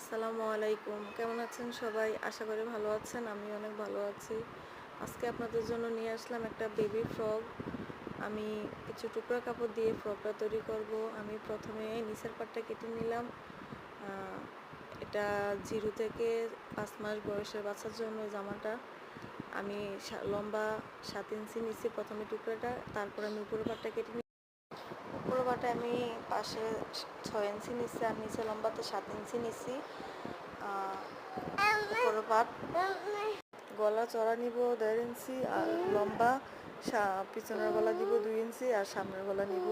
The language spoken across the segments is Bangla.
আসসালামু আলাইকুম। কেমন আছেন সবাই? আশা করি ভালো আছেন। আমি অনেক ভালো আছি। আজকে আপনাদের জন্য নিয়ে আসলাম একটা বেবি ফ্রক। আমি কিছু টুকরা কাপড় দিয়ে ফ্রকটা তৈরি করব। আমি প্রথমে নিচের পাটটা কেটে নিলাম। এটা 0 থেকে 5 মাস বয়সের বাচ্চার জন্য জামাটা। আমি লম্বা 7 ইঞ্চি নিচ্ছি প্রথমে টুকরাটা, তারপর আমি উপরের পাটটা কেটে নিই। উপরের পাটে আমি পাশে 6 ইঞ্চি নিচ্ছি আর নিচে লম্বাতে 7 ইঞ্চি নিচ্ছি। উপরের পাট গলা চড়া নিব 1.5 ইঞ্চি আর লম্বা, পিছনের গলা দিব 2 ইঞ্চি আর সামনের গলা নিব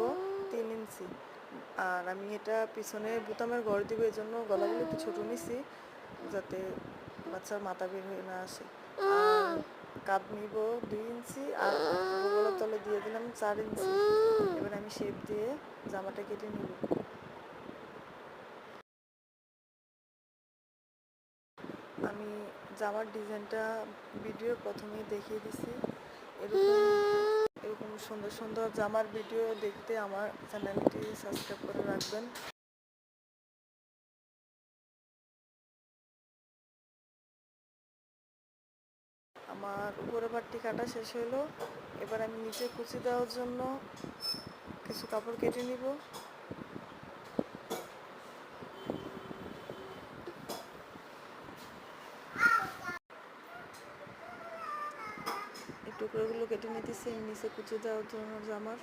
3 ইঞ্চি। আর আমি এটা পিছনে বোতামের ঘর দিব, এই জন্য গলাগুলো একটু ছোটো নিছি যাতে বাচ্চার মাথা বের হয়ে না আসে। আর কাঁধ নিব 2 ইঞ্চি আর গলার তলে দিয়ে দিলাম 4 ইঞ্চি। এবার আমি শেপ দিয়ে জামাটা কেটে নিব। আমি জামার ডিজাইনটা ভিডিও প্রথমেই দেখিয়ে দিছি। এরকম সুন্দর সুন্দর জামার ভিডিও দেখতে আমার চ্যানেলটি সাবস্ক্রাইব করে রাখবেন। আমার উপরে পাটটি কাটা শেষ হলো। এবার আমি নিচে কুচি দেওয়ার জন্য কিছু কাপড় কেটে নিব। এই টুকরোগুলো কেটে নিতেছি নিচে কুচি দেওয়ার জন্য জামার,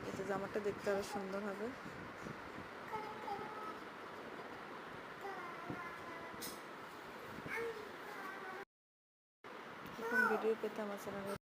এতে জামাটা দেখতে আরো সুন্দর হবে। এরকম ভিডিও পেতে আমার চ্যানেলে